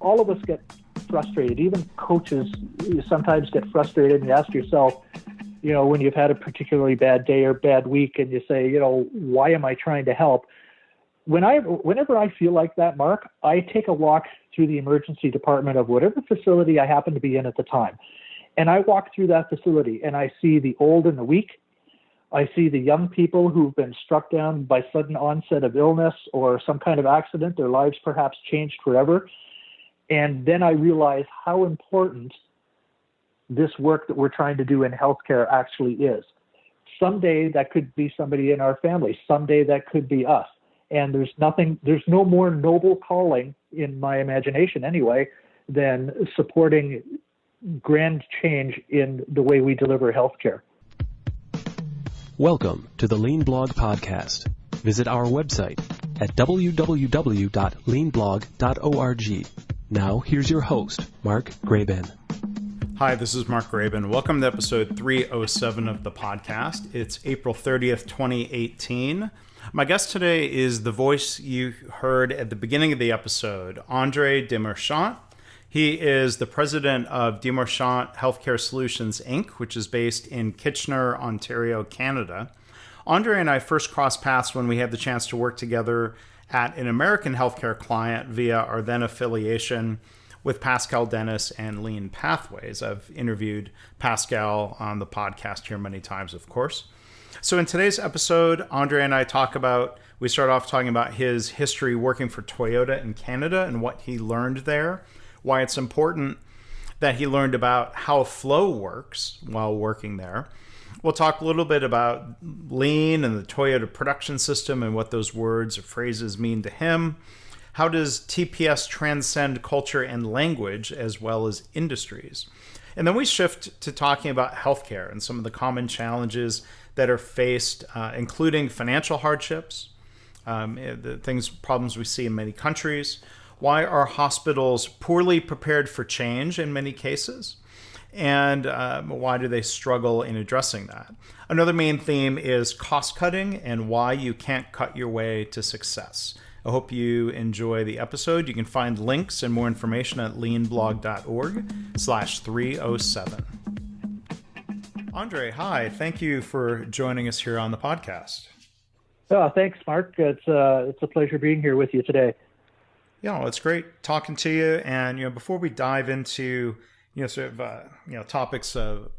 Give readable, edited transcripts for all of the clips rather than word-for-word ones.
all of us get frustrated. Even coaches sometimes get frustrated, and you ask yourself, when you've had a particularly bad day or bad week, and you say, why am I trying to help? Whenever I feel like that, Mark, I take a walk through the emergency department of whatever facility I happen to be in at the time. And I walk through that facility and I see the old and the weak. I see the young people who've been struck down by sudden onset of illness or some kind of accident, their lives perhaps changed forever. And then I realize how important this work that we're trying to do in healthcare actually is. Someday that could be somebody in our family. Someday that could be us. And there's no more noble calling, in my imagination anyway, than supporting grand change in the way we deliver healthcare. Welcome to the Lean Blog Podcast. Visit our website at www.leanblog.org. Now, here's your host, Mark Graban. Hi, this is Mark Graban. Welcome to episode 307 of the podcast. It's April 30th, 2018. My guest today is the voice you heard at the beginning of the episode, Andre Demarchant. He is the president of Demarchant Healthcare Solutions, Inc., which is based in Kitchener, Ontario, Canada. Andre and I first crossed paths when we had the chance to work together at an American healthcare client via our then affiliation with Pascal Dennis and Lean Pathways. I've interviewed Pascal on the podcast here many times, of course. So in today's episode, Andre and I we start off talking about his history working for Toyota in Canada and what he learned there, why it's important that he learned about how flow works while working there. We'll talk a little bit about Lean and the Toyota production system and what those words or phrases mean to him. How does TPS transcend culture and language as well as industries? And then we shift to talking about healthcare and some of the common challenges that are faced, including financial hardships, problems we see in many countries. Why are hospitals poorly prepared for change in many cases? And why do they struggle in addressing that? Another main theme is cost cutting and why you can't cut your way to success. I hope you enjoy the episode. You can find links and more information at leanblog.org/307. Andre, hi. Thank you for joining us here on the podcast. Oh, thanks, Mark. It's a pleasure being here with you today. Yeah, well, it's great talking to you. And before we dive into topics of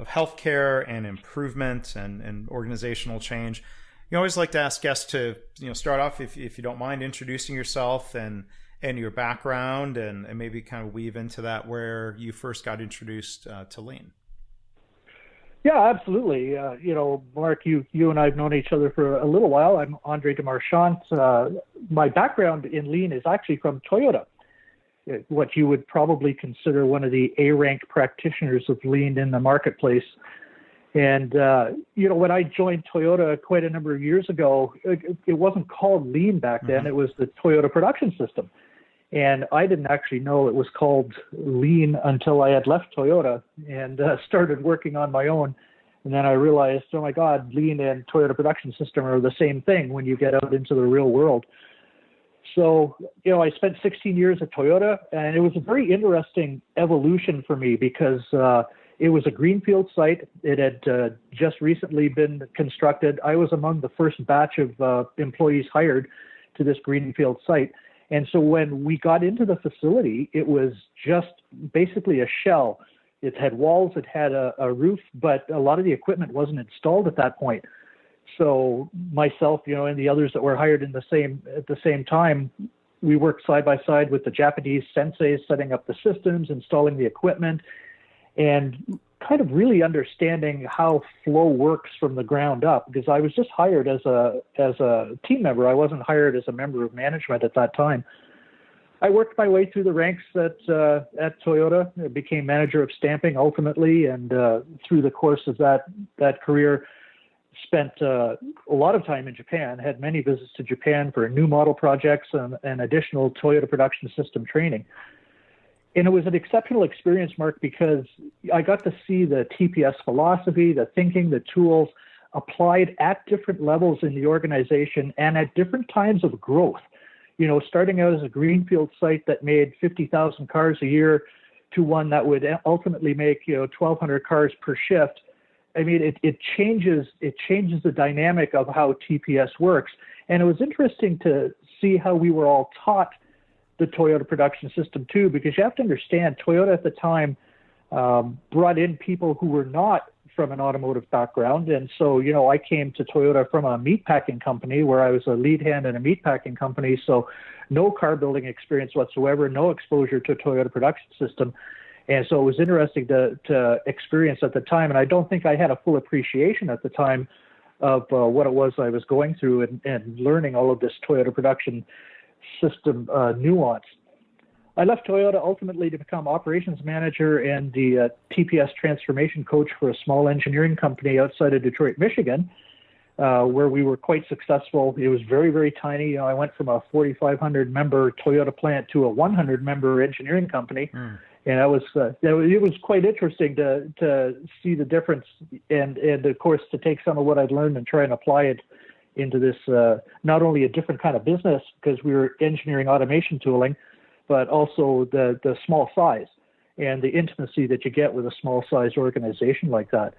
healthcare and improvement and organizational change, you always like to ask guests to start off, if you don't mind, introducing yourself and your background, and maybe kind of weave into that where you first got introduced to Lean. Yeah, absolutely. Mark, you and I have known each other for a little while. I'm Andre Demarchant. My background in Lean is actually from Toyota, what you would probably consider one of the A-rank practitioners of Lean in the marketplace. And, when I joined Toyota quite a number of years ago, it wasn't called Lean back then. It was the Toyota production system. And I didn't actually know it was called Lean until I had left Toyota and started working on my own. And then I realized, oh my God, Lean and Toyota production system are the same thing when you get out into the real world. So, I spent 16 years at Toyota, and it was a very interesting evolution for me because it was a greenfield site. It had just recently been constructed. I was among the first batch of employees hired to this greenfield site. And so when we got into the facility, it was just basically a shell. It had walls, it had a roof, but a lot of the equipment wasn't installed at that point. So myself, and the others that were hired at the same time, we worked side by side with the Japanese senseis, setting up the systems, installing the equipment, and kind of really understanding how flow works from the ground up, because I was just hired as a team member. I wasn't hired as a member of management at that time. I worked my way through the ranks at Toyota. I became manager of stamping ultimately, and through the course of that career, spent a lot of time in Japan, had many visits to Japan for new model projects and additional Toyota production system training. And it was an exceptional experience, Mark, because I got to see the TPS philosophy, the thinking, the tools applied at different levels in the organization and at different times of growth. starting out as a greenfield site that made 50,000 cars a year to one that would ultimately make 1,200 cars per shift. I mean, it changes the dynamic of how TPS works. And it was interesting to see how we were all taught the Toyota production system too, because you have to understand Toyota at the time brought in people who were not from an automotive background. And so, I came to Toyota from a meatpacking company where I was a lead hand in a meatpacking company. So no car building experience whatsoever, no exposure to a Toyota production system. And so it was interesting to experience at the time. And I don't think I had a full appreciation at the time of what it was I was going through and learning all of this Toyota production system nuance. I left Toyota ultimately to become operations manager and the TPS transformation coach for a small engineering company outside of Detroit, Michigan, where we were quite successful. It was very, very tiny. I went from a 4,500 member Toyota plant to a 100 member engineering company. And it was quite interesting to see the difference and of course to take some of what I'd learned and try and apply it into this, not only a different kind of business because we were engineering automation tooling, but also the small size and the intimacy that you get with a small size organization like that.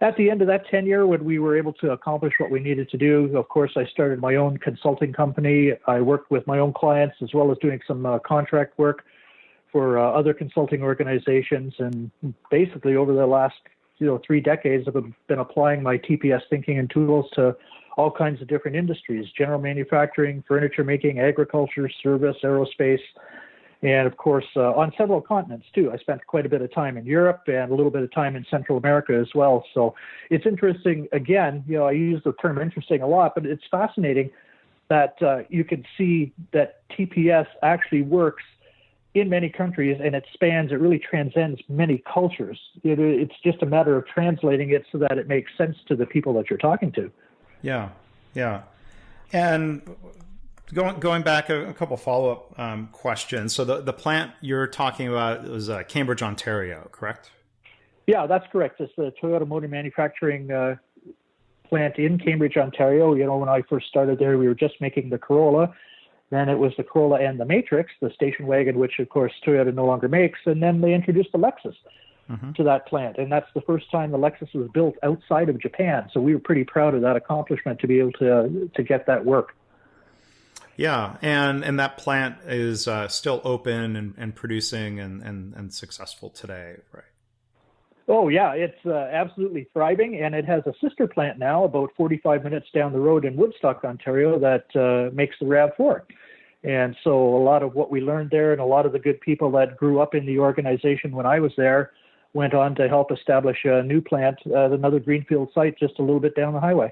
At the end of that tenure, when we were able to accomplish what we needed to do, of course, I started my own consulting company. I worked with my own clients as well as doing some contract work for other consulting organizations. And basically over the last 3 decades, I've been applying my TPS thinking and tools to all kinds of different industries: general manufacturing, furniture making, agriculture, service, aerospace, and of course on several continents too. I spent quite a bit of time in Europe and a little bit of time in Central America as well. So it's interesting. Again, I use the term interesting a lot, but it's fascinating that you can see that TPS actually works in many countries, and it really transcends many cultures. It's just a matter of translating it so that it makes sense to the people that you're talking to. Yeah. And going back a couple follow-up questions. So the plant you're talking about was Cambridge, Ontario, correct? Yeah, that's correct. It's the Toyota Motor Manufacturing plant in Cambridge, Ontario. When I first started there, we were just making the Corolla. Then it was the Corolla and the Matrix, the station wagon, which of course Toyota no longer makes. And then they introduced the Lexus to that plant. And that's the first time the Lexus was built outside of Japan. So we were pretty proud of that accomplishment to be able to get that work. Yeah. And that plant is still open and producing and successful today, right? Oh, yeah, it's absolutely thriving, and it has a sister plant now about 45 minutes down the road in Woodstock, Ontario, that makes the RAV4. And so a lot of what we learned there and a lot of the good people that grew up in the organization when I was there went on to help establish a new plant at another greenfield site just a little bit down the highway.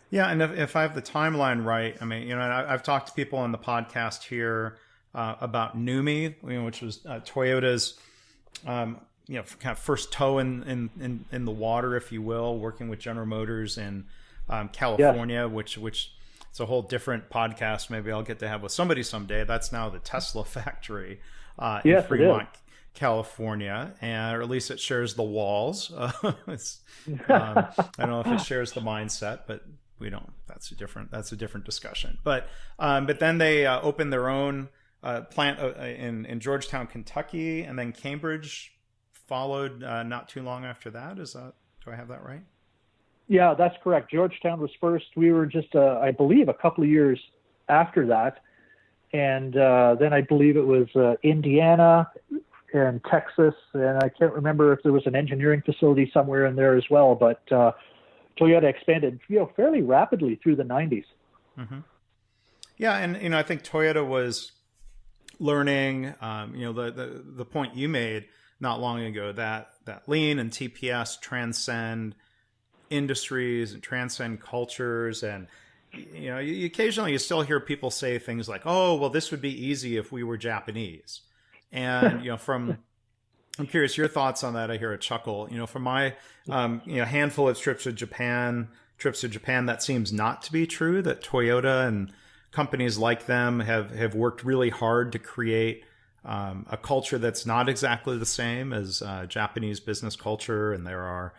Yeah, and if I have the timeline right, I mean, I've talked to people on the podcast here about NUMMI, which was Toyota's kind of first toe in the water, if you will, working with General Motors in California, which it's a whole different podcast. Maybe I'll get to have with somebody someday. That's now the Tesla factory in Fremont, California, or at least it shares the walls. I don't know if it shares the mindset, but we don't. That's a different discussion. But then they opened their own plant in Georgetown, Kentucky, and then Cambridge followed not too long after that. Do I have that right? Yeah, that's correct. Georgetown was first. We were just, I believe, a couple of years after that. And then I believe it was Indiana and Texas. And I can't remember if there was an engineering facility somewhere in there as well. But Toyota expanded, fairly rapidly through the 90s. Mm-hmm. Yeah, and I think Toyota was learning, the point you made not long ago, that lean and TPS transcend industries and transcend cultures. And occasionally you still hear people say things like, "Oh, well, this would be easy if we were Japanese." And I'm curious your thoughts on that. I hear a chuckle. From my handful of trips to Japan, that seems not to be true. That Toyota and companies like them have worked really hard to create a culture that's not exactly the same as Japanese business culture, and there are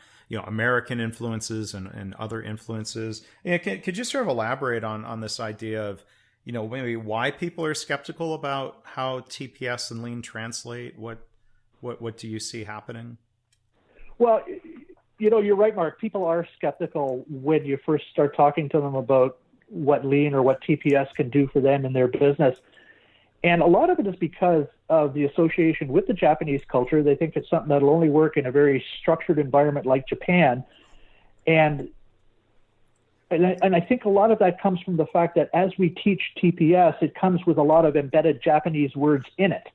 American influences and other influences. Could you sort of elaborate on this idea of maybe why people are skeptical about how TPS and lean translate? What do you see happening? Well, you're right, Mark. People are skeptical when you first start talking to them about what lean or what TPS can do for them in their business. And a lot of it is because of the association with the Japanese culture. They think it's something that'll only work in a very structured environment like Japan. And I think a lot of that comes from the fact that as we teach TPS, it comes with a lot of embedded Japanese words in it.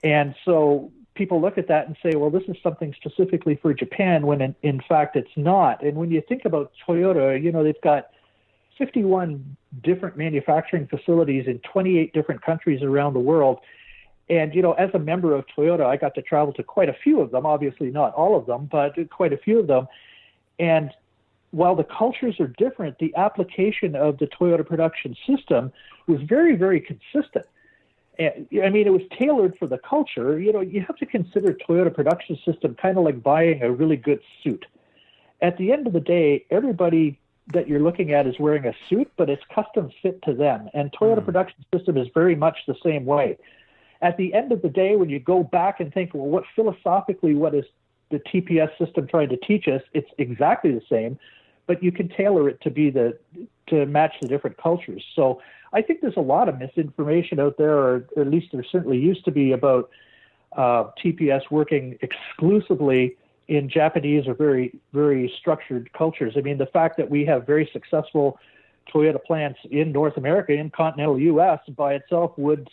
And so people look at that and say, well, this is something specifically for Japan, when in fact it's not. And when you think about Toyota, they've got 51 different manufacturing facilities in 28 different countries around the world. And, as a member of Toyota, I got to travel to quite a few of them, obviously not all of them, but quite a few of them. And while the cultures are different, the application of the Toyota production system was very, very consistent. I mean, it was tailored for the culture. You have to consider Toyota production system kind of like buying a really good suit. At the end of the day, everybody that you're looking at is wearing a suit, but it's custom fit to them. And Toyota production system is very much the same way. At the end of the day, when you go back and think, well, what is the TPS system trying to teach us? It's exactly the same, but you can tailor it to match the different cultures. So I think there's a lot of misinformation out there, or at least there certainly used to be, about TPS working exclusively in Japanese or very, very structured cultures. I mean, the fact that we have very successful Toyota plants in North America, in continental U.S. by itself would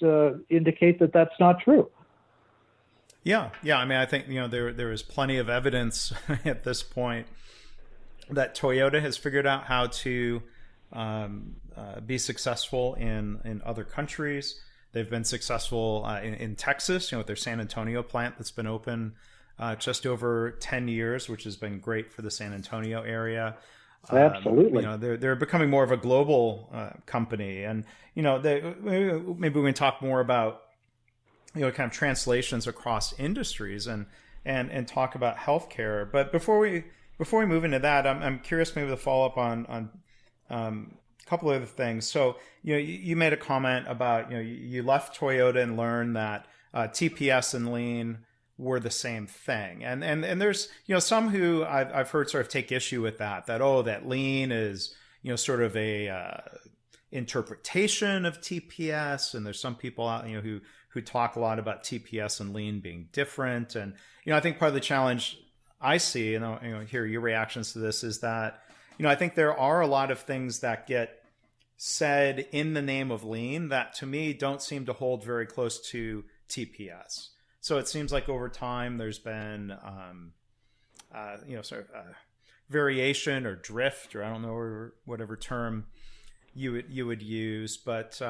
indicate that that's not true. Yeah. I mean, I think, there is plenty of evidence at this point that Toyota has figured out how to be successful in other countries. They've been successful in Texas, with their San Antonio plant that's been open just over 10 years, which has been great for the San Antonio area. Absolutely. They're becoming more of a global company, and maybe we can talk more about kind of translations across industries and talk about healthcare. But before we move into that, I'm curious maybe to follow up on a couple of other things. So you made a comment about you left Toyota and learned that TPS and lean were the same thing, and there's some who I've heard sort of take issue with that lean is sort of a interpretation of TPS, and there's some people out who talk a lot about TPS and lean being different. And I think part of the challenge I see, and hear your reactions to this, is that I think there are a lot of things that get said in the name of lean that to me don't seem to hold very close to TPS. So it seems like over time there's been, sort of variation or drift, or I don't know, or whatever term you would use. But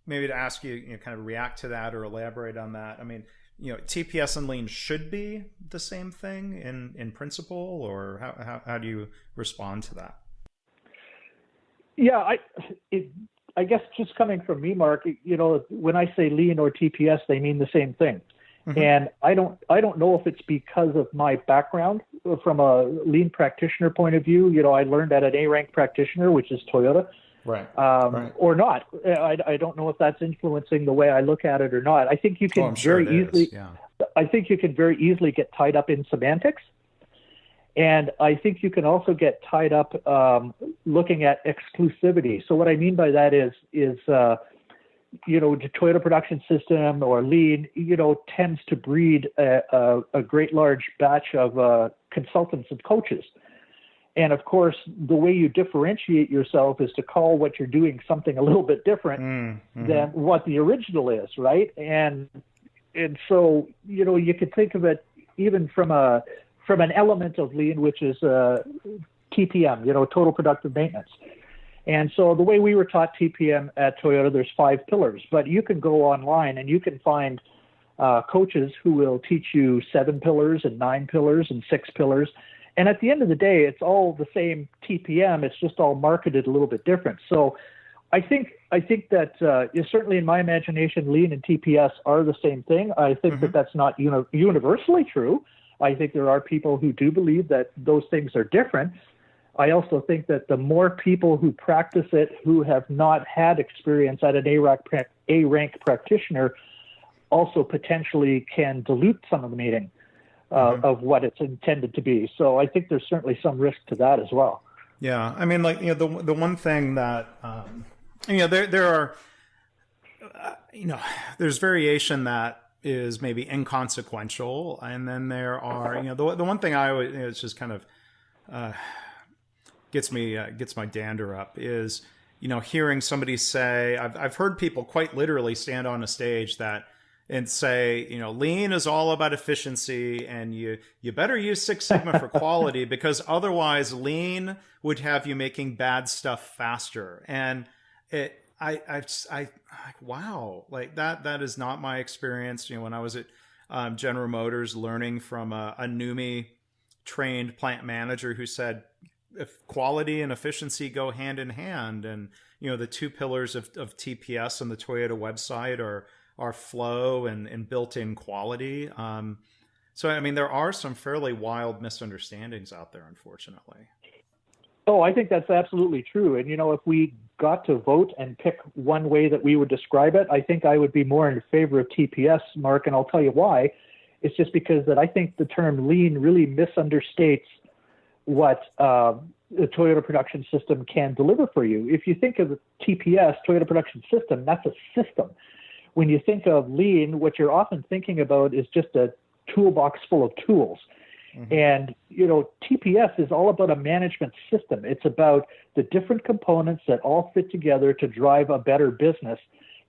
maybe to ask you, kind of react to that or elaborate on that. I mean, TPS and lean should be the same thing in principle, or how do you respond to that? Yeah, I guess just coming from me, Mark, when I say lean or TPS, they mean the same thing. Mm-hmm. And I don't know if it's because of my background from a lean practitioner point of view. I learned at an A-rank practitioner, which is Toyota, right. Or not. I don't know if that's influencing the way I look at it or not. I think you can I think you can very easily get tied up in semantics. And I think you can also get tied up looking at exclusivity. So what I mean by that is the Toyota production system or lean, tends to breed a great large batch of consultants and coaches. And of course, the way you differentiate yourself is to call what you're doing something a little bit different than what the original is, right? And so, you could think of it even from an element of lean, which is TPM, total productive maintenance. And so the way we were taught TPM at Toyota, there's 5 pillars, but you can go online and you can find coaches who will teach you 7 pillars and 9 pillars and 6 pillars. And at the end of the day, it's all the same TPM. It's just all marketed a little bit different. So I think that certainly in my imagination, lean and TPS are the same thing. I think that that's not universally true. I think there are people who do believe that those things are different. I also think that the more people who practice it who have not had experience at an A-rank practitioner also potentially can dilute some of the meaning of what it's intended to be. So I think there's certainly some risk to that as well. Yeah, I mean, like, the one thing that there are, there's variation that is maybe inconsequential, and then there are, the one thing I always, it's just kind of gets my dander up is, hearing somebody say, I've heard people quite literally stand on a stage and say, lean is all about efficiency, and you better use Six Sigma for quality, because otherwise lean would have you making bad stuff faster. And wow, like that is not my experience. When I was at General Motors, learning from a NUMMI trained plant manager who said, if quality and efficiency go hand in hand, and the two pillars of TPS on the Toyota website are flow and built-in quality. So, I mean, there are some fairly wild misunderstandings out there, unfortunately. Oh, I think that's absolutely true. And, if we got to vote and pick one way that we would describe it, I think I would be more in favor of TPS, Mark, and I'll tell you why. It's just because that I think the term lean really misunderstates what the Toyota Production System can deliver for you. If you think of the TPS, Toyota Production System, that's a system. When you think of lean, what you're often thinking about is just a toolbox full of tools. Mm-hmm. And, TPS is all about a management system. It's about the different components that all fit together to drive a better business,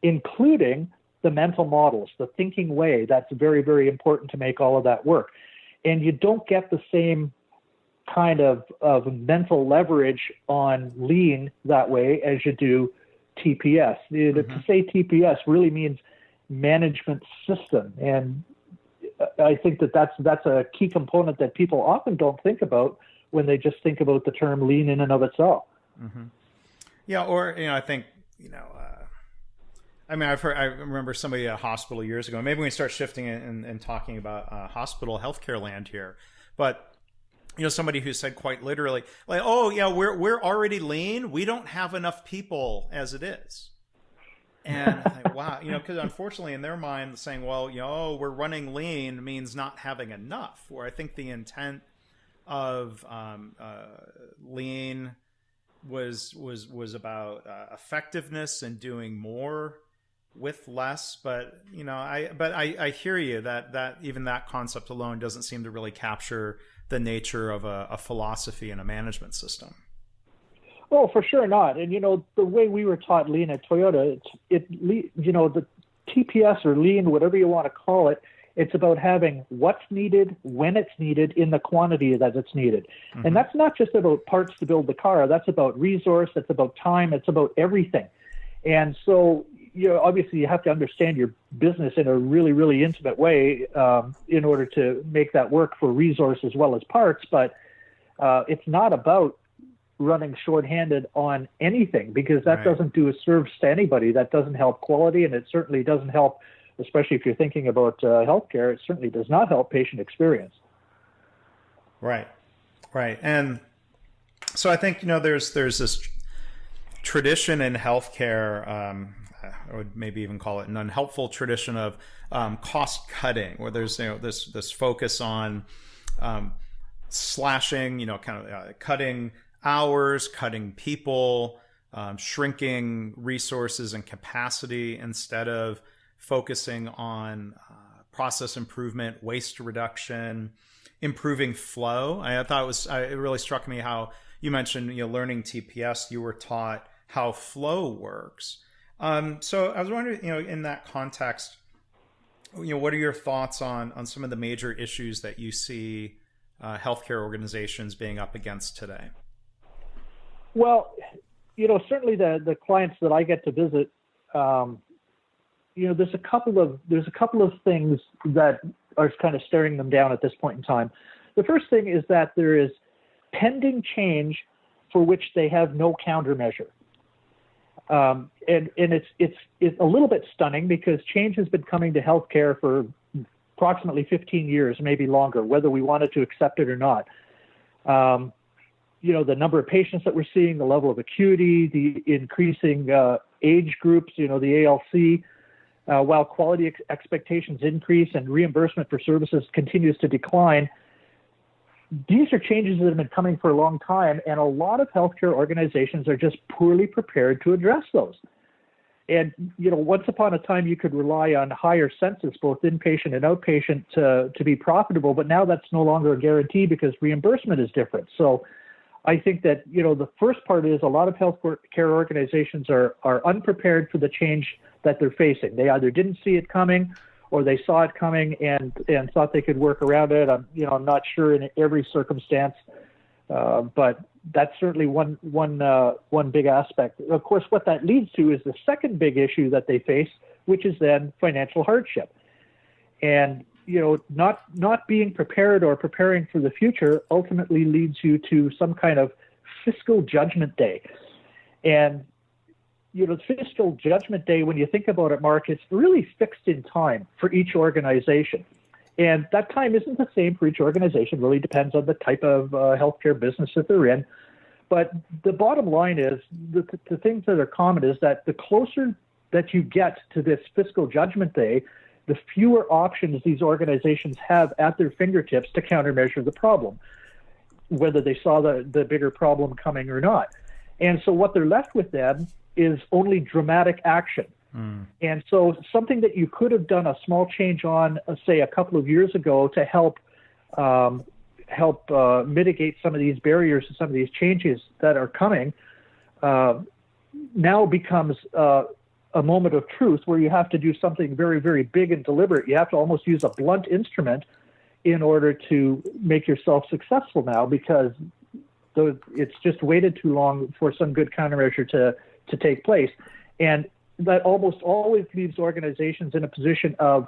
including the mental models, the thinking way. That's very, very important to make all of that work. And you don't get the same kind of mental leverage on lean that way as you do TPS. To say TPS really means management system, and I think that's a key component that people often don't think about when they just think about the term lean in and of itself. Mm-hmm. Yeah, or I think I remember somebody at a hospital years ago. Maybe we start shifting and talking about hospital healthcare land here, but. Somebody who said quite literally, like, oh yeah, we're already lean. We don't have enough people as it is. And I think, wow, because unfortunately in their mind saying, well, we're running lean means not having enough. Where I think the intent of lean was about effectiveness and doing more with less. But I hear you that even that concept alone doesn't seem to really capture the nature of a philosophy and a management system. Oh, for sure not. And, the way we were taught lean at Toyota, the TPS or lean, whatever you want to call it, it's about having what's needed, when it's needed, in the quantity that it's needed. Mm-hmm. And that's not just about parts to build the car. That's about resource. That's about time. It's about everything. And so, obviously you have to understand your business in a really, really intimate way in order to make that work for resource as well as parts. But it's not about running shorthanded on anything, because that doesn't do a service to anybody. That doesn't help quality, and it certainly doesn't help, especially if you're thinking about healthcare, it certainly does not help patient experience. Right. And so I think, there's this tradition in healthcare, I would maybe even call it an unhelpful tradition of cost cutting, where there's this focus on slashing, cutting hours, cutting people, shrinking resources and capacity, instead of focusing on process improvement, waste reduction, improving flow. I thought it really struck me how you mentioned, learning TPS, you were taught how flow works. So I was wondering, in that context, what are your thoughts on some of the major issues that you see healthcare organizations being up against today? Well, certainly the clients that I get to visit, there's a couple of things that are kind of staring them down at this point in time. The first thing is that there is pending change for which they have no countermeasure. And it's a little bit stunning, because change has been coming to healthcare for approximately 15 years, maybe longer, whether we wanted to accept it or not. the number of patients that we're seeing, the level of acuity, the increasing age groups, the ALC, while quality expectations increase and reimbursement for services continues to decline. These are changes that have been coming for a long time, and a lot of healthcare organizations are just poorly prepared to address those. And, once upon a time, you could rely on higher census, both inpatient and outpatient, to be profitable, but now that's no longer a guarantee because reimbursement is different. So I think that, the first part is a lot of healthcare organizations are unprepared for the change that they're facing. They either didn't see it coming or they saw it coming and thought they could work around it. I'm not sure in every circumstance, but that's certainly one big aspect. Of course, what that leads to is the second big issue that they face, which is then financial hardship. And not being prepared or preparing for the future ultimately leads you to some kind of fiscal judgment day. And fiscal judgment day, when you think about it, Mark, it's really fixed in time for each organization. And that time isn't the same for each organization, really depends on the type of healthcare business that they're in. But the bottom line is, the things that are common is that the closer that you get to this fiscal judgment day, the fewer options these organizations have at their fingertips to countermeasure the problem, whether they saw the bigger problem coming or not. And so what they're left with then is only dramatic action. And so something that you could have done a small change on, say, a couple of years ago to help mitigate some of these barriers and some of these changes that are coming, now becomes a moment of truth where you have to do something very, very big and deliberate. You have to almost use a blunt instrument in order to make yourself successful now, because it's just waited too long for some good countermeasure to take place. And that almost always leaves organizations in a position of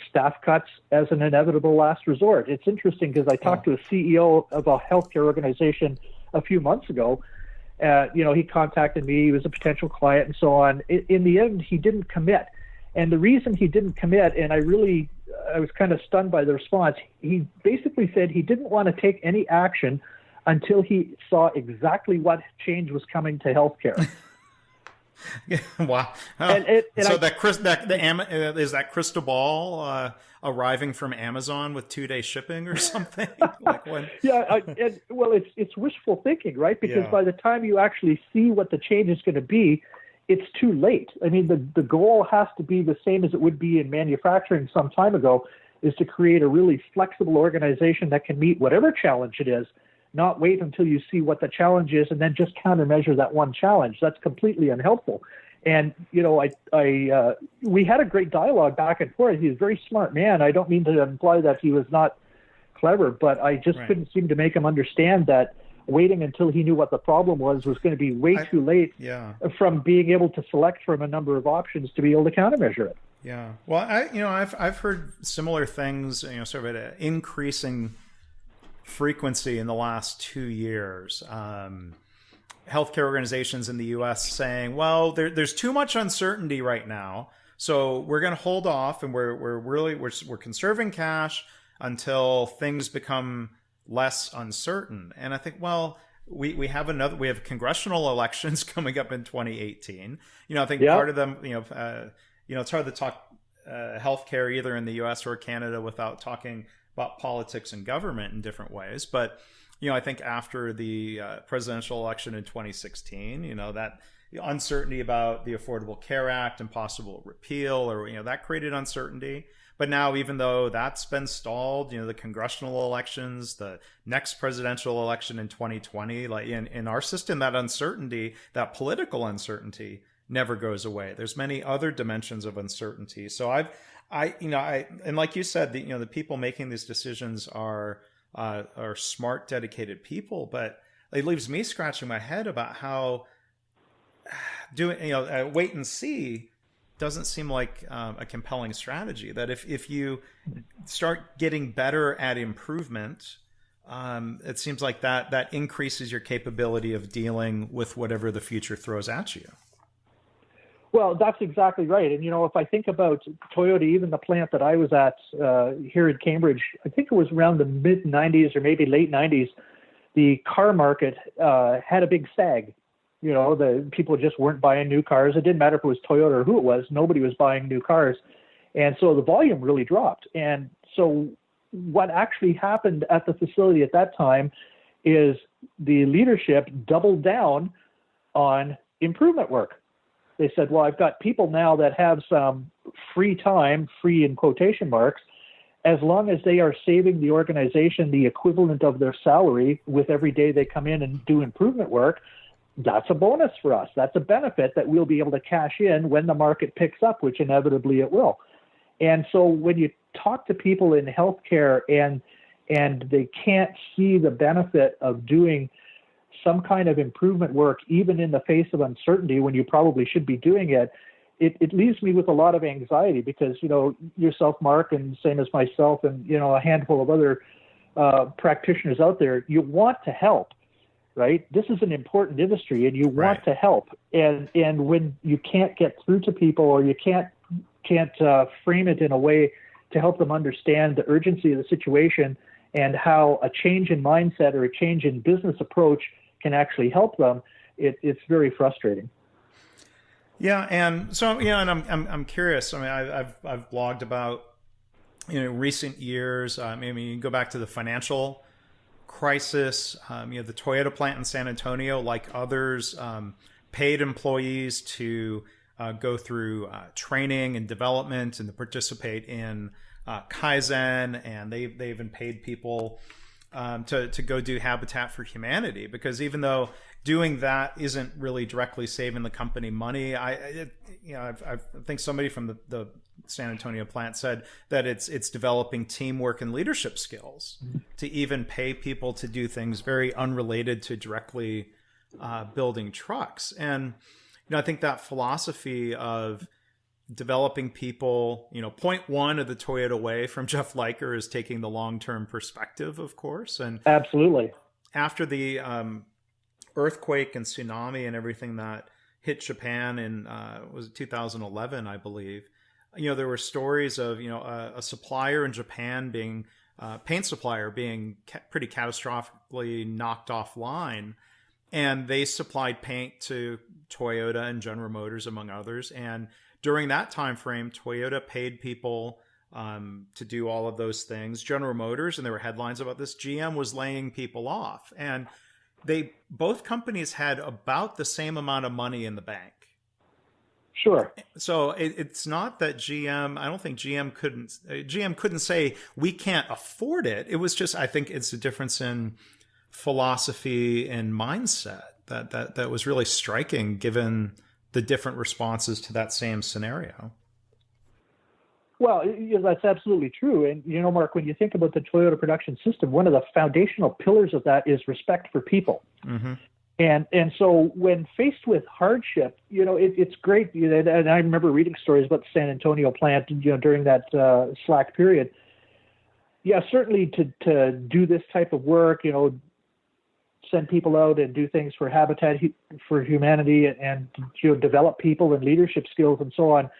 staff cuts as an inevitable last resort. It's interesting because I talked to a CEO of a healthcare organization a few months ago. He contacted me. He was a potential client and so on. In the end, he didn't commit. And the reason he didn't commit, and I was kind of stunned by the response, he basically said he didn't want to take any action until he saw exactly what change was coming to healthcare. Wow! Is that crystal ball arriving from Amazon with 2-day shipping or something? Yeah, it's wishful thinking, right? Because by the time you actually see what the change is going to be, it's too late. I mean, the goal has to be the same as it would be in manufacturing some time ago, is to create a really flexible organization that can meet whatever challenge it is. Not wait until you see what the challenge is and then just countermeasure that one challenge. That's completely unhelpful. And, we had a great dialogue back and forth. He was a very smart man. I don't mean to imply that he was not clever, but I just couldn't seem to make him understand that waiting until he knew what the problem was going to be way too late from being able to select from a number of options to be able to countermeasure it. Yeah. Well, I've heard similar things, sort of at an increasing frequency in the last 2 years. Healthcare organizations in the U.S. saying, well, there's too much uncertainty right now, so we're going to hold off, and we're conserving cash until things become less uncertain. And I think, well, we have congressional elections coming up in 2018. I think part of them, it's hard to talk healthcare either in the U.S. or Canada without talking about politics and government in different ways. But, I think after the presidential election in 2016, that uncertainty about the Affordable Care Act and possible repeal, or, that created uncertainty. But now, even though that's been stalled, the congressional elections, the next presidential election in 2020, like in our system, that uncertainty, that political uncertainty never goes away. There's many other dimensions of uncertainty. So and like you said, the people making these decisions are smart, dedicated people, but it leaves me scratching my head about how doing, wait and see doesn't seem like a compelling strategy. That if you start getting better at improvement, it seems like that increases your capability of dealing with whatever the future throws at you. Well, that's exactly right. And, if I think about Toyota, even the plant that I was at here in Cambridge, I think it was around the mid-'90s or maybe late '90s, the car market had a big sag. You know, the people just weren't buying new cars. It didn't matter if it was Toyota or who it was. Nobody was buying new cars. And so the volume really dropped. And so what actually happened at the facility at that time is the leadership doubled down on improvement work. They said, well, I've got people now that have some free time, free in quotation marks, as long as they are saving the organization the equivalent of their salary with every day they come in and do improvement work, that's a bonus for us. That's a benefit that we'll be able to cash in when the market picks up, which inevitably it will. And so when you talk to people in healthcare and they can't see the benefit of doing some kind of improvement work, even in the face of uncertainty when you probably should be doing it, it leaves me with a lot of anxiety because, you know, yourself, Mark, and same as myself and, you know, a handful of other practitioners out there, you want to help, right? This is an important industry and you want to help. And when you can't get through to people or you can't frame it in a way to help them understand the urgency of the situation and how a change in mindset or a change in business approach can actually help them, it's very frustrating. Yeah, and so and I'm curious. I mean, I've blogged about recent years. I mean, you can go back to the financial crisis. The Toyota plant in San Antonio, like others, paid employees to go through training and development and to participate in Kaizen, and they even paid people to go do Habitat for Humanity, because even though doing that isn't really directly saving the company money, I think somebody from the San Antonio plant said that it's developing teamwork and leadership skills to even pay people to do things very unrelated to directly building trucks. And I think that philosophy of developing people, point one of the Toyota way from Jeff Liker is taking the long-term perspective, of course. And absolutely, after the earthquake and tsunami and everything that hit Japan in was it 2011, I believe, there were stories of a supplier in Japan being paint supplier being pretty catastrophically knocked offline, and they supplied paint to Toyota and General Motors, among others. And during that time frame, Toyota paid people to do all of those things. General Motors, and there were headlines about this, GM was laying people off. And both companies had about the same amount of money in the bank. Sure. So it's not that I don't think GM couldn't say we can't afford it. It was just, I think it's a difference in philosophy and mindset that was really striking, given the different responses to that same scenario. Well, that's absolutely true. And, Mark, when you think about the Toyota production system, one of the foundational pillars of that is respect for people. Mm-hmm. And so when faced with hardship, it's great. And I remember reading stories about the San Antonio plant, during that slack period. Yeah, certainly to do this type of work, send people out and do things for Habitat for Humanity and develop people and leadership skills and so on.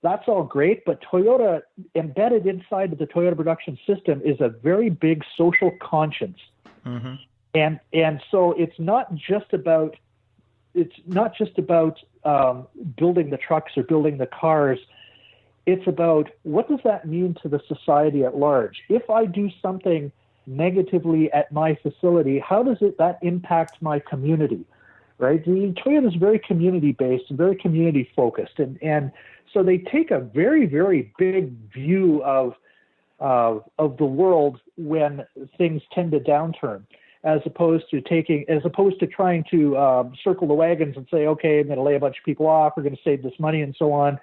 That's all great, but Toyota, embedded inside of the Toyota production system, is a very big social conscience. Mm-hmm. And so it's not just about building the trucks or building the cars. It's about, what does that mean to the society at large? If I do something negatively at my facility, how does that impact my community? Right? Toyota is very community-based and very community-focused, and so they take a very, very big view of the world when things tend to downturn, as opposed to trying to circle the wagons and say, okay, I'm going to lay a bunch of people off, we're going to save this money, and so on.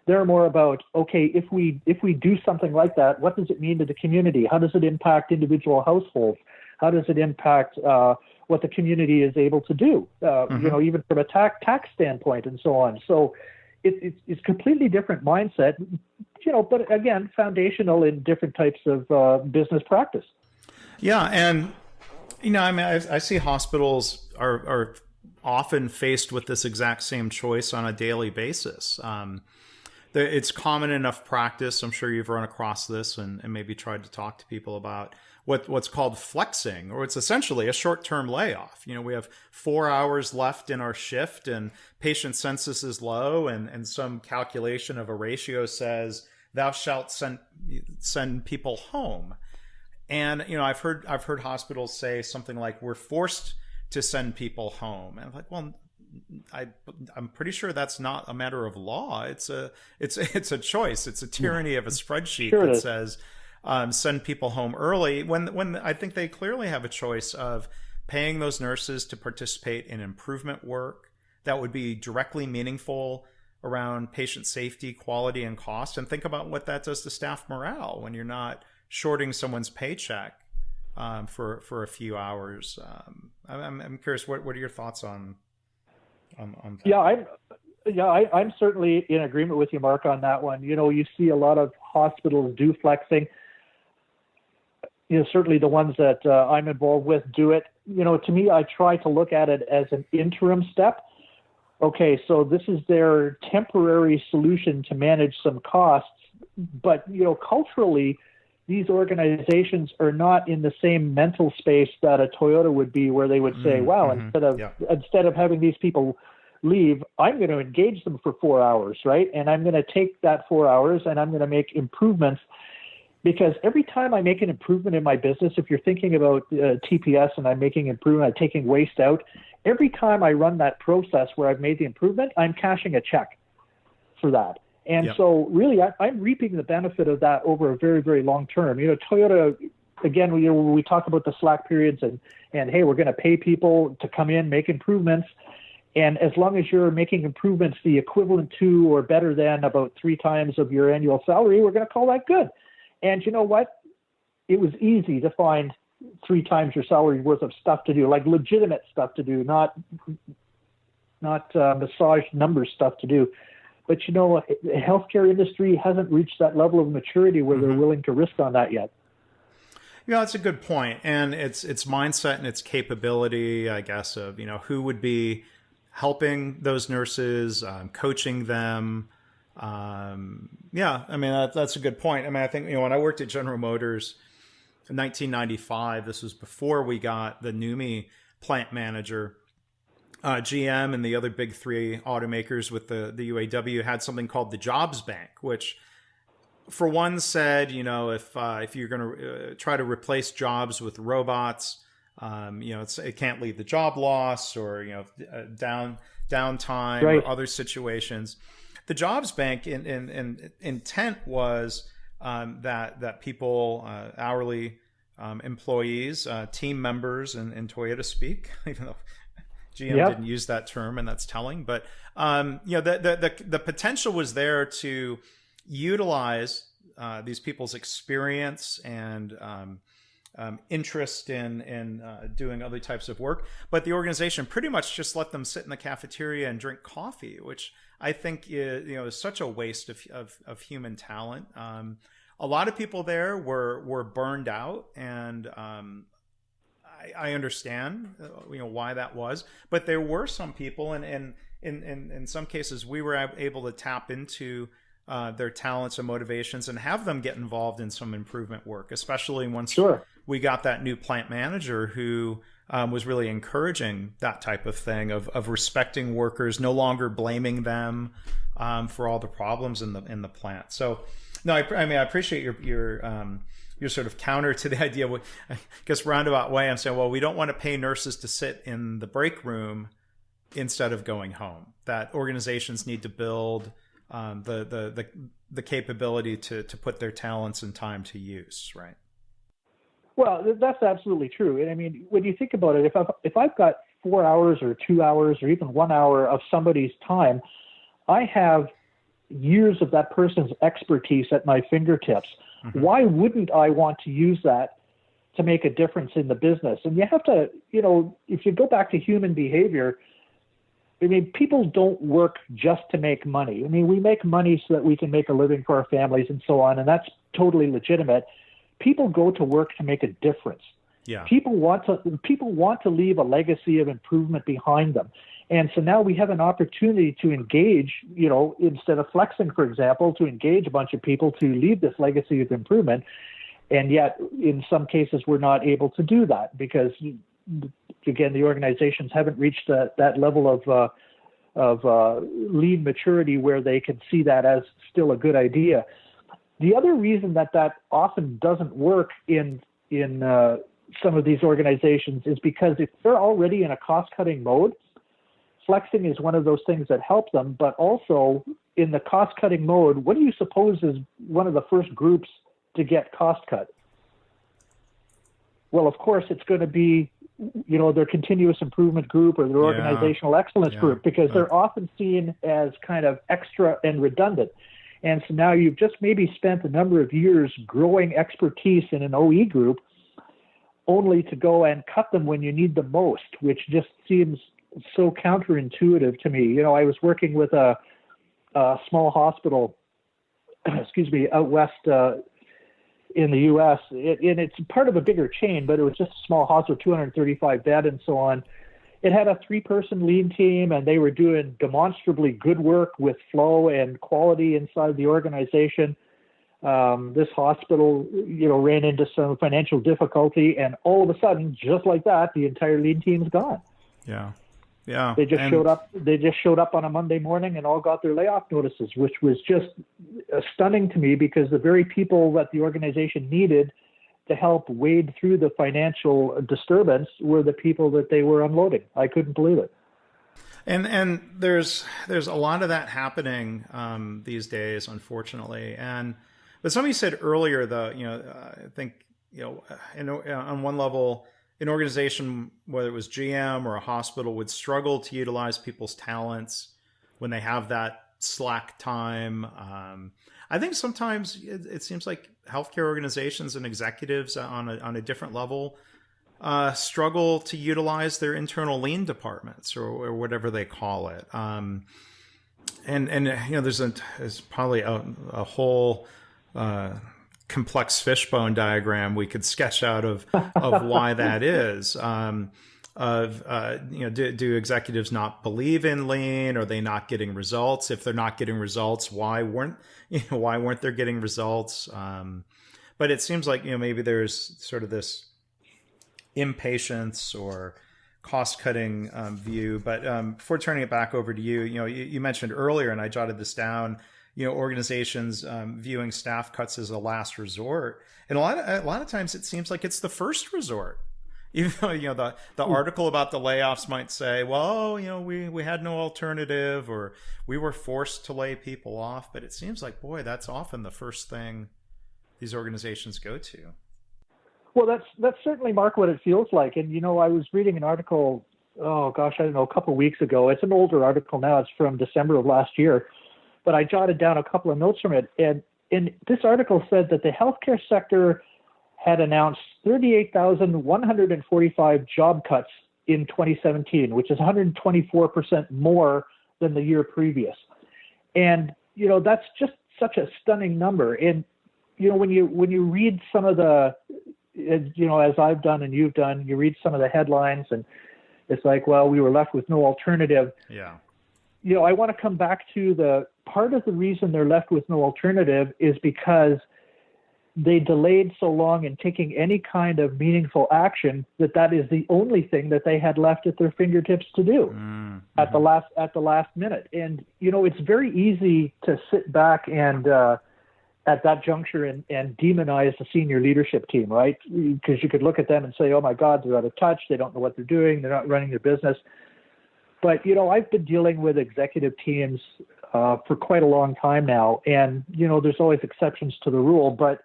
They're more about, okay, if we do something like that, what does it mean to the community? How does it impact individual households? How does it impact what the community is able to do? Mm-hmm. Even from a tax standpoint and so on. So it's completely different mindset, but again, foundational in different types of business practice. Yeah, and I see hospitals are often faced with this exact same choice on a daily basis. it's common enough practice. I'm sure you've run across this and maybe tried to talk to people about what's called flexing, or it's essentially a short-term layoff. We have 4 hours left in our shift and patient census is low, and some calculation of a ratio says thou shalt send people home. And I've heard hospitals say something like, we're forced to send people home. And I'm like, well, I'm pretty sure that's not a matter of law. It's a choice. It's a tyranny of a spreadsheet that says send people home early, when I think they clearly have a choice of paying those nurses to participate in improvement work that would be directly meaningful around patient safety, quality, and cost. And think about what that does to staff morale when you're not shorting someone's paycheck for a few hours. I'm curious, what are your thoughts on that? I'm certainly in agreement with you, Mark, on that one. You see a lot of hospitals do flexing. Certainly the ones that I'm involved with do it. To me, I try to look at it as an interim step. Okay, so this is their temporary solution to manage some costs. But, culturally, these organizations are not in the same mental space that a Toyota would be, where they would say, wow, instead of having these people leave, I'm going to engage them for 4 hours, right? And I'm going to take that 4 hours and I'm going to make improvements. Because every time I make an improvement in my business, if you're thinking about TPS and I'm making improvement, I'm taking waste out, every time I run that process where I've made the improvement, I'm cashing a check for that. And so really, I'm reaping the benefit of that over a very, very long term. Toyota, again, we talk about the slack periods and hey, we're going to pay people to come in, make improvements. And as long as you're making improvements the equivalent to or better than about 3 times of your annual salary, we're going to call that good. And you know what? It was easy to find 3 times your salary worth of stuff to do, like legitimate stuff to do, not massage number stuff to do. But the healthcare industry hasn't reached that level of maturity where they're willing to risk on that yet. That's a good point. And it's mindset and its capability, I guess, of, who would be helping those nurses, coaching them. That's a good point. I think, when I worked at General Motors in 1995, this was before we got the NUMMI plant manager. GM and the other big 3 automakers with the UAW had something called the Jobs Bank, which for one said, if you're going to try to replace jobs with robots, it can't lead to job loss or, downtime or other situations. The Jobs Bank in intent was that people, hourly employees, team members in Toyota speak, even though GM didn't use that term, and that's telling. But the potential was there to utilize these people's experience and interest in doing other types of work. But the organization pretty much just let them sit in the cafeteria and drink coffee, which I think is such a waste of human talent. A lot of people there were burned out, and I understand why that was. But there were some people, and in some cases, we were able to tap into their talents and motivations and have them get involved in some improvement work, especially once we got that new plant manager who was really encouraging that type of thing of respecting workers, no longer blaming them for all the problems in the plant. So, no, I appreciate your sort of counter to the idea. I guess roundabout way, I'm saying, well, we don't want to pay nurses to sit in the break room instead of going home. That organizations need to build the capability to put their talents and time to use, right? Well, that's absolutely true. And when you think about it, if I've got 4 hours or 2 hours or even 1 hour of somebody's time, I have years of that person's expertise at my fingertips. Mm-hmm. Why wouldn't I want to use that to make a difference in the business? And you have to, if you go back to human behavior, people don't work just to make money. We make money so that we can make a living for our families and so on, and that's totally legitimate. People go to work to make a difference. Yeah. People want to leave a legacy of improvement behind them. And so now we have an opportunity to engage, instead of flexing, for example, to engage a bunch of people to leave this legacy of improvement. And yet, in some cases, we're not able to do that because, again, the organizations haven't reached that level of lean maturity where they can see that as still a good idea. The other reason that often doesn't work in some of these organizations is because if they're already in a cost-cutting mode, flexing is one of those things that help them, but also in the cost-cutting mode, what do you suppose is one of the first groups to get cost cut? Well, of course, it's going to be, their continuous improvement group or their organizational excellence group, because they're often seen as kind of extra and redundant. And so now you've just maybe spent a number of years growing expertise in an OE group only to go and cut them when you need them most, which just seems so counterintuitive to me. I was working with a small hospital, out west in the U.S., and it's part of a bigger chain, but it was just a small hospital, 235 bed and so on. It had a 3-person lean team, and they were doing demonstrably good work with flow and quality inside the organization. This hospital, ran into some financial difficulty, and all of a sudden, just like that, the entire lean team's gone. Yeah. They just showed up. They just showed up on a Monday morning and all got their layoff notices, which was just stunning to me because the very people that the organization needed to help wade through the financial disturbance were the people that they were unloading. I couldn't believe it. And there's a lot of that happening these days, unfortunately. But somebody said earlier, I think on one level, an organization, whether it was GM or a hospital, would struggle to utilize people's talents when they have that slack time. I think sometimes it seems like healthcare organizations and executives on a different level struggle to utilize their internal lean departments or whatever they call it. There's probably a whole complex fishbone diagram we could sketch out of why that is. Do executives not believe in lean? Are they not getting results? If they're not getting results, why weren't they getting results? But it seems like maybe there's sort of this impatience or cost-cutting view. But before turning it back over to you, you mentioned earlier, and I jotted this down, organizations viewing staff cuts as a last resort, and a lot of times it seems like it's the first resort. Even though the article about the layoffs might say, well, we had no alternative, or we were forced to lay people off, but it seems like, boy, that's often the first thing these organizations go to. Well, that's certainly, Mark, what it feels like. And I was reading an article, a couple of weeks ago. It's an older article now. It's from December of last year. But I jotted down a couple of notes from it. And this article said that the healthcare sector had announced 38,145 job cuts in 2017, which is 124% more than the year previous. And, that's just such a stunning number. And, when you read some of the, as I've done and you've done, you read some of the headlines and it's like, well, we were left with no alternative. Yeah. I want to come back to the part of the reason they're left with no alternative is because they delayed so long in taking any kind of meaningful action that is the only thing that they had left at their fingertips to do at the last minute. And, it's very easy to sit back and at that juncture and demonize the senior leadership team, right? Because you could look at them and say, oh my God, they're out of touch. They don't know what they're doing. They're not running their business. But, I've been dealing with executive teams for quite a long time now. And, there's always exceptions to the rule. But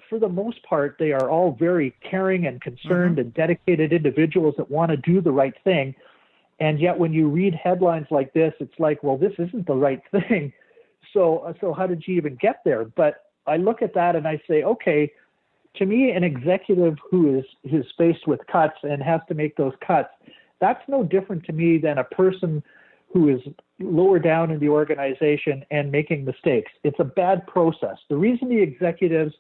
for the most part, they are all very caring and concerned and dedicated individuals that want to do the right thing. And yet when you read headlines like this, it's like, well, this isn't the right thing. So how did you even get there? But I look at that and I say, okay, to me, an executive who is faced with cuts and has to make those cuts, that's no different to me than a person who is lower down in the organization and making mistakes. It's a bad process. The reason the executives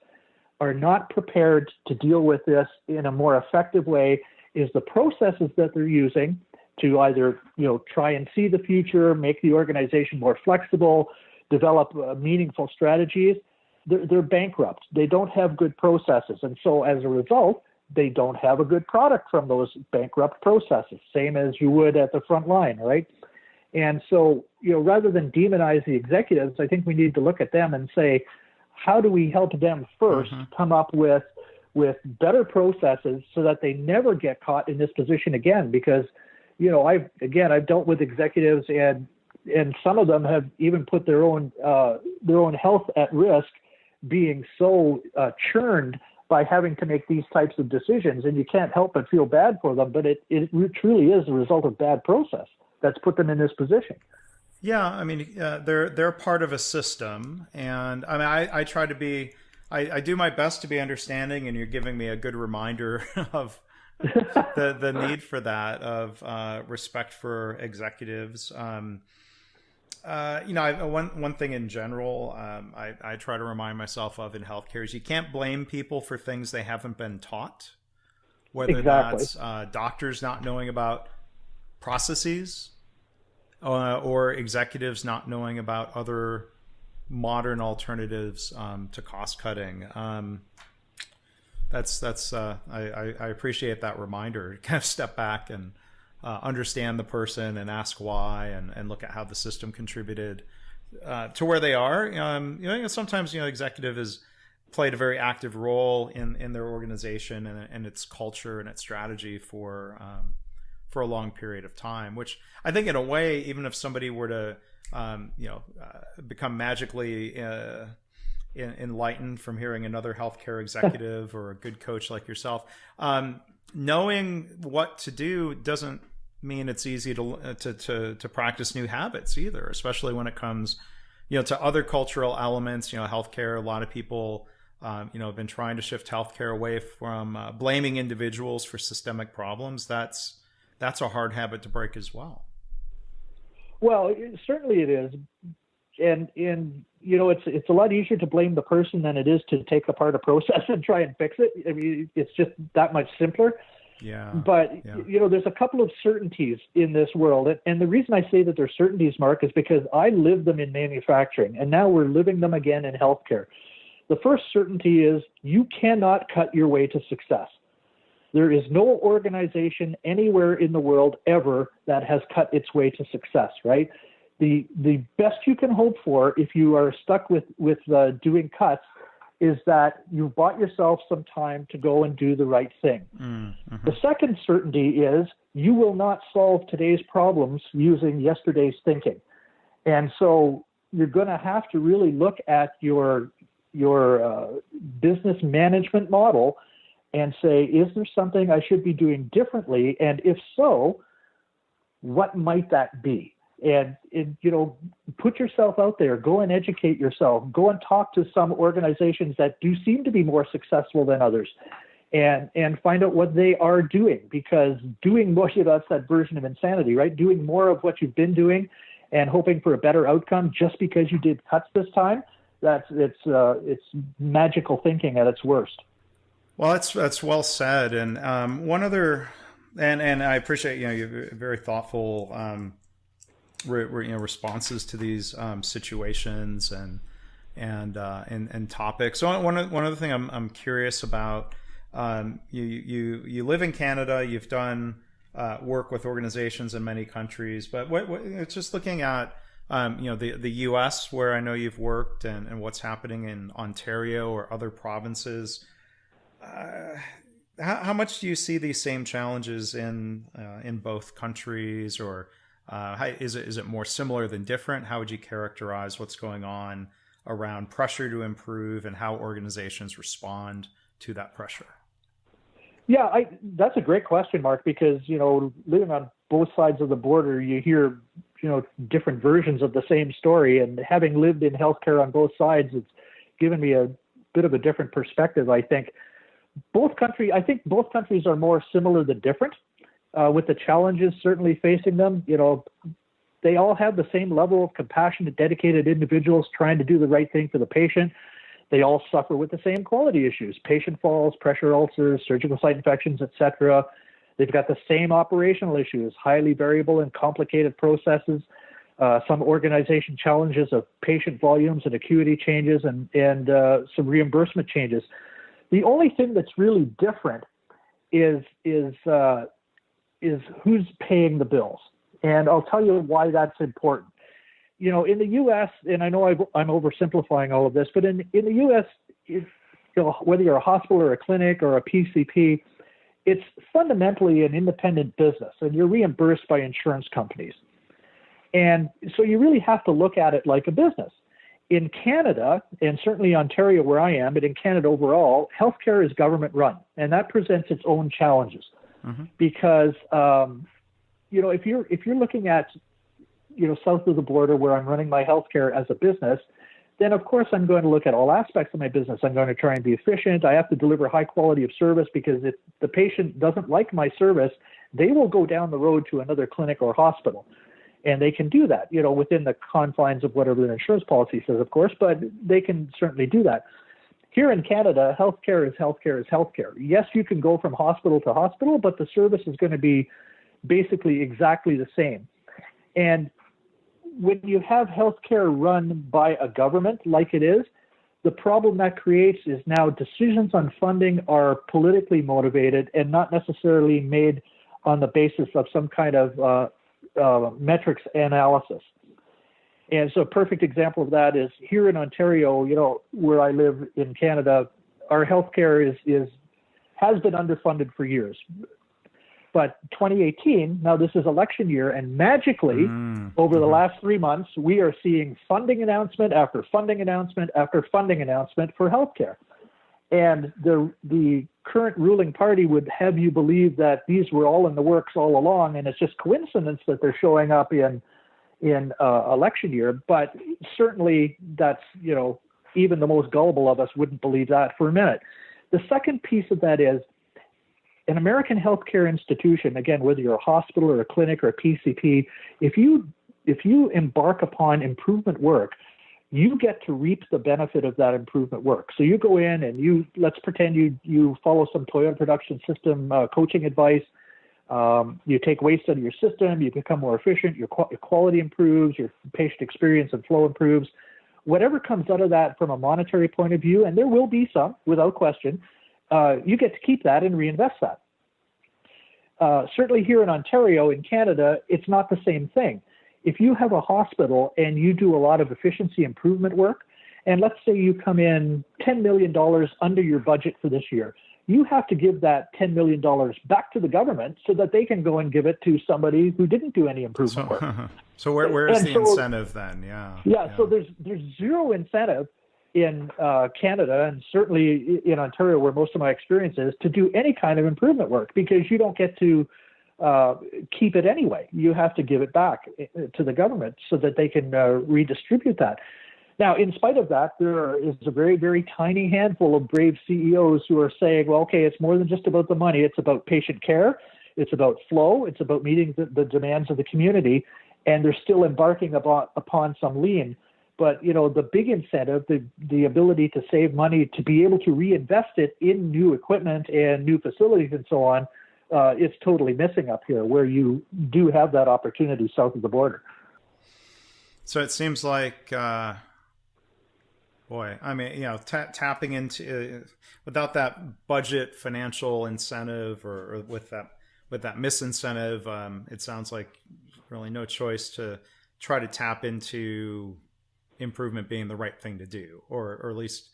are not prepared to deal with this in a more effective way is the processes that they're using to either, try and see the future, make the organization more flexible, develop meaningful strategies, they're bankrupt. They don't have good processes. And so as a result, they don't have a good product from those bankrupt processes, same as you would at the front line, right? And so, rather than demonize the executives, I think we need to look at them and say, how do we help them first come up with better processes so that they never get caught in this position again? Because, I've dealt with executives and some of them have even put their own health at risk, being so churned by having to make these types of decisions, and you can't help but feel bad for them. But it truly is a result of bad process that's put them in this position. Yeah, I mean, they're part of a system, and I mean, I try to be, I do my best to be understanding, and you're giving me a good reminder of the need for that, of respect for executives. One thing in general, I try to remind myself of in healthcare is you can't blame people for things they haven't been taught, whether that's doctors not knowing about processes or executives not knowing about other modern alternatives to cost cutting. I appreciate that reminder. Kind of step back and understand the person and ask why, and look at how the system contributed to where they are. Sometimes executive has played a very active role in their organization and its culture and its strategy for a long period of time. Which I think, in a way, even if somebody were to become magically enlightened from hearing another healthcare executive or a good coach like yourself, knowing what to do doesn't mean it's easy to practice new habits either, especially when it comes, to other cultural elements. Healthcare, a lot of people, have been trying to shift healthcare away from blaming individuals for systemic problems. That's a hard habit to break as well. Well, certainly it is. And it's a lot easier to blame the person than it is to take apart a process and try and fix it. I mean, it's just that much simpler. Yeah. But, there's a couple of certainties in this world. And the reason I say that they're certainties, Mark, is because I lived them in manufacturing, and now we're living them again in healthcare. The first certainty is you cannot cut your way to success. There is no organization anywhere in the world ever that has cut its way to success, right? The best you can hope for if you are stuck with doing cuts is that you've bought yourself some time to go and do the right thing. Mm-hmm. The second certainty is you will not solve today's problems using yesterday's thinking. And so you're going to have to really look at your business management model and say, is there something I should be doing differently? And if so, what might that be? And put yourself out there, go and educate yourself, go and talk to some organizations that do seem to be more successful than others, and find out what they are doing, because doing more, that's that version of insanity, right? Doing more of what you've been doing and hoping for a better outcome just because you did cuts this time, it's magical thinking at its worst. Well, that's well said. And one other, and I appreciate, you're very thoughtful, responses to these situations and topics. So one other thing I'm curious about, you live in Canada, you've done work with organizations in many countries, but it's just looking at the U.S., where I know you've worked, and what's happening in Ontario or other provinces. How much do you see these same challenges in both countries, or is it more similar than different? How would you characterize what's going on around pressure to improve and how organizations respond to that pressure? Yeah, that's a great question, Mark, because, living on both sides of the border, you hear, different versions of the same story. And having lived in healthcare on both sides, it's given me a bit of a different perspective, I think. Both countries are more similar than different. With the challenges certainly facing them, they all have the same level of compassionate, dedicated individuals trying to do the right thing for the patient. They all suffer with the same quality issues: patient falls, pressure ulcers, surgical site infections, etc. They've got the same operational issues, highly variable and complicated processes, some organization challenges of patient volumes and acuity changes, and some reimbursement changes. The only thing that's really different is who's paying the bills. And I'll tell you why that's important. You know, in the U.S., and I know I'm oversimplifying all of this, but in the U.S., whether you're a hospital or a clinic or a PCP, it's fundamentally an independent business, and you're reimbursed by insurance companies. And so you really have to look at it like a business. In Canada, and certainly Ontario where I am, but in Canada overall, healthcare is government run, and that presents its own challenges. Because you know, if you're looking at, you know, south of the border where I'm running my healthcare as a business, then of course I'm going to look at all aspects of my business. I'm going to try and be efficient. I have to deliver high quality of service, because if the patient doesn't like my service, they will go down the road to another clinic or hospital. And they can do that, you know, within the confines of whatever their insurance policy says, of course, but they can certainly do that. Here in Canada, healthcare is healthcare is healthcare. Yes, you can go from hospital to hospital, but the service is going to be basically exactly the same. And when you have healthcare run by a government like it is, the problem that creates is now decisions on funding are politically motivated and not necessarily made on the basis of some kind of metrics analysis. And so a perfect example of that is here in Ontario, you know, where I live in Canada, our healthcare has been underfunded for years. But 2018, now this is election year, and magically over the last 3 months, we are seeing funding announcement after funding announcement after funding announcement for healthcare. And the current ruling party would have you believe that these were all in the works all along, and it's just coincidence that they're showing up in election year. But certainly that's, you know, even the most gullible of us wouldn't believe that for a minute. The second piece of that is an American healthcare institution, again, whether you're a hospital or a clinic or a PCP, if you embark upon improvement work, you get to reap the benefit of that improvement work. So you go in and let's pretend you follow some Toyota Production System coaching advice. You take waste out of your system, you become more efficient, your quality improves, your patient experience and flow improves. Whatever comes out of that from a monetary point of view, and there will be some, without question, you get to keep that and reinvest that. Certainly here in Ontario, in Canada, it's not the same thing. If you have a hospital and you do a lot of efficiency improvement work, and let's say you come in $10 million under your budget for this year, you have to give that $10 million back to the government so that they can go and give it to somebody who didn't do any improvement work. So where's the incentive then? Yeah. So there's zero incentive in Canada, and certainly in Ontario, where most of my experience is, to do any kind of improvement work, because you don't get to keep it anyway. You have to give it back to the government so that they can redistribute that. Now, in spite of that, there is a very, very tiny handful of brave CEOs who are saying, well, okay, it's more than just about the money. It's about patient care. It's about flow. It's about meeting the demands of the community. And they're still embarking upon some lean. But, you know, the big incentive, the ability to save money, to be able to reinvest it in new equipment and new facilities and so on, it's totally missing up here, where you do have that opportunity south of the border. So it seems like, tapping into, without that budget financial incentive or with that misincentive, it sounds like really no choice to try to tap into improvement being the right thing to do, or at least,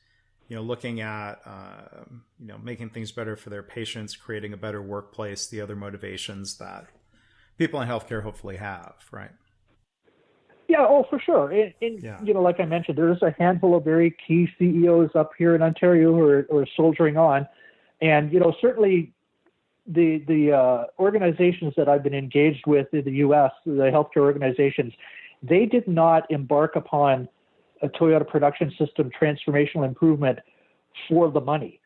you know, looking at, making things better for their patients, creating a better workplace, the other motivations that people in healthcare hopefully have, right? Yeah, for sure. And you know, like I mentioned, there is a handful of very key CEOs up here in Ontario who are soldiering on. And, you know, certainly the organizations that I've been engaged with in the U.S., the healthcare organizations, they did not embark upon a Toyota Production System transformational improvement for the money.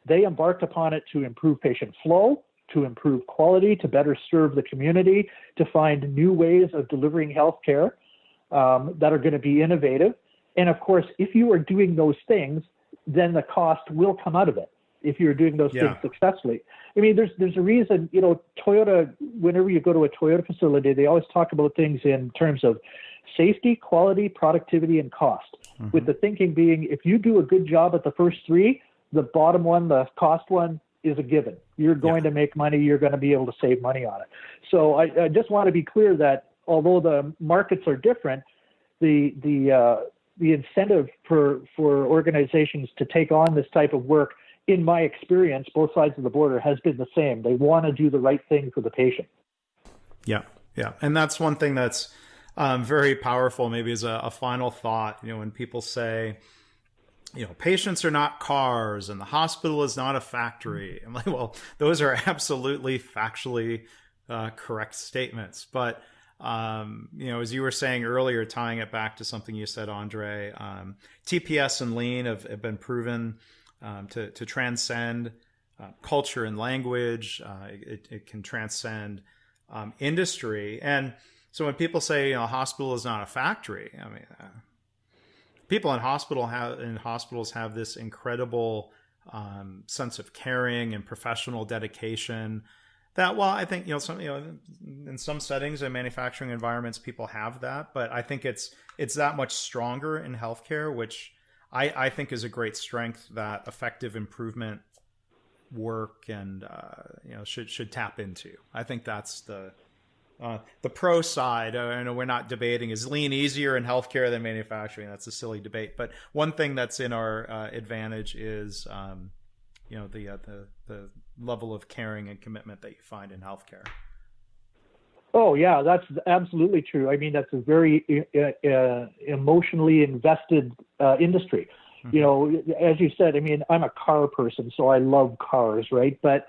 They embarked upon it to improve patient flow, to improve quality, to better serve the community, to find new ways of delivering healthcare that are going to be innovative. And of course, if you are doing those things, then the cost will come out of it. if you're doing those things successfully. I mean, there's a reason, Toyota, whenever you go to a Toyota facility, they always talk about things in terms of safety, quality, productivity, and cost. Mm-hmm. With the thinking being, if you do a good job at the first three, the bottom one, the cost one, is a given. You're going to make money. You're going to be able to save money on it. So I just want to be clear that although the markets are different, the incentive for organizations to take on this type of work, in my experience, both sides of the border, has been the same. They want to do the right thing for the patient. Yeah. And that's one thing that's very powerful, maybe as a final thought, when people say, patients are not cars and the hospital is not a factory. I'm like, well, those are absolutely factually correct statements. But, as you were saying earlier, tying it back to something you said, Andre, TPS and lean have been proven to transcend culture and language. It can transcend industry. And so when people say, a hospital is not a factory, I mean, people in hospitals have this incredible sense of caring and professional dedication that, while I think, in some settings and manufacturing environments, people have that, but I think it's that much stronger in healthcare, which I think is a great strength that effective improvement work and, should tap into. I think that's the pro side. I know we're not debating, is lean easier in healthcare than manufacturing? That's a silly debate. But one thing that's in our advantage is, the level of caring and commitment that you find in healthcare. Oh, yeah, that's absolutely true. I mean, that's a very emotionally invested industry. Mm-hmm. As you said, I mean, I'm a car person, so I love cars, right? But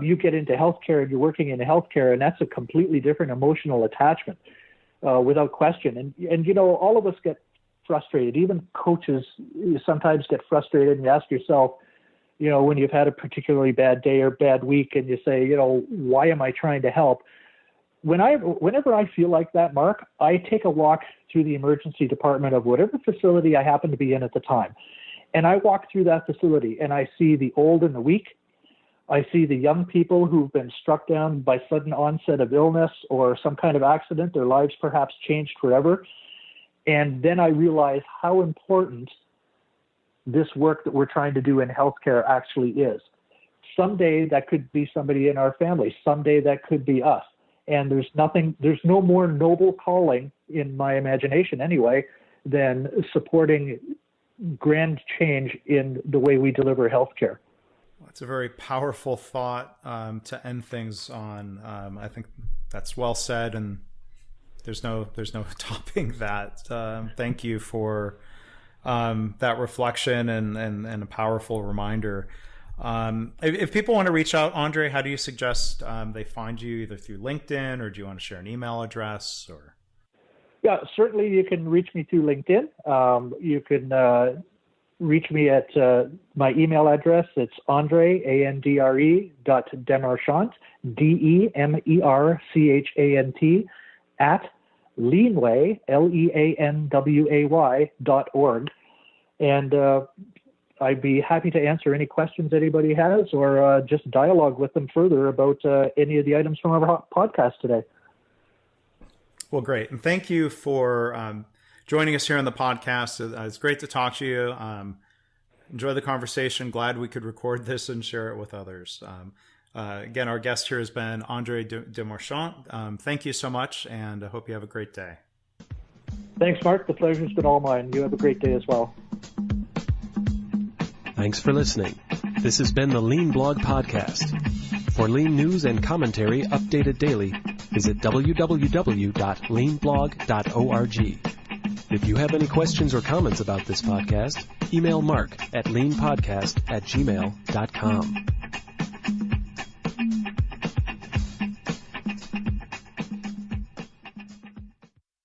you get into healthcare and you're working in healthcare, and that's a completely different emotional attachment, without question. And all of us get frustrated. Even coaches sometimes get frustrated, and you ask yourself, when you've had a particularly bad day or bad week, and you say, why am I trying to help? Whenever I feel like that, Mark, I take a walk through the emergency department of whatever facility I happen to be in at the time. And I walk through that facility and I see the old and the weak. I see the young people who've been struck down by sudden onset of illness or some kind of accident, their lives perhaps changed forever. And then I realize how important this work that we're trying to do in healthcare actually is. Someday that could be somebody in our family. Someday that could be us. And there's no more noble calling, in my imagination anyway, than supporting grand change in the way we deliver healthcare. That's a very powerful thought to end things on. I think that's well said, and there's no topping that. Thank you for that reflection and a powerful reminder. If people want to reach out, Andre, how do you suggest they find you, either through LinkedIn, or do you want to share an email address? Or yeah, certainly you can reach me through LinkedIn. You can reach me at my email address. It's Andre, ANDRE, .Demarchant, DEMERCHANT, at Leanway, LEANWAY.org. And I'd be happy to answer any questions anybody has, or just dialogue with them further about any of the items from our podcast today. Well, great. And thank you for joining us here on the podcast. It's great to talk to you. Enjoy the conversation. Glad we could record this and share it with others. Again, our guest here has been Andre Demarchant. Thank you so much, and I hope you have a great day. Thanks, Mark. The pleasure's been all mine. You have a great day as well. Thanks for listening. This has been the Lean Blog Podcast. For Lean news and commentary updated daily, visit www.leanblog.org. If you have any questions or comments about this podcast, email Mark at leanpodcast@gmail.com.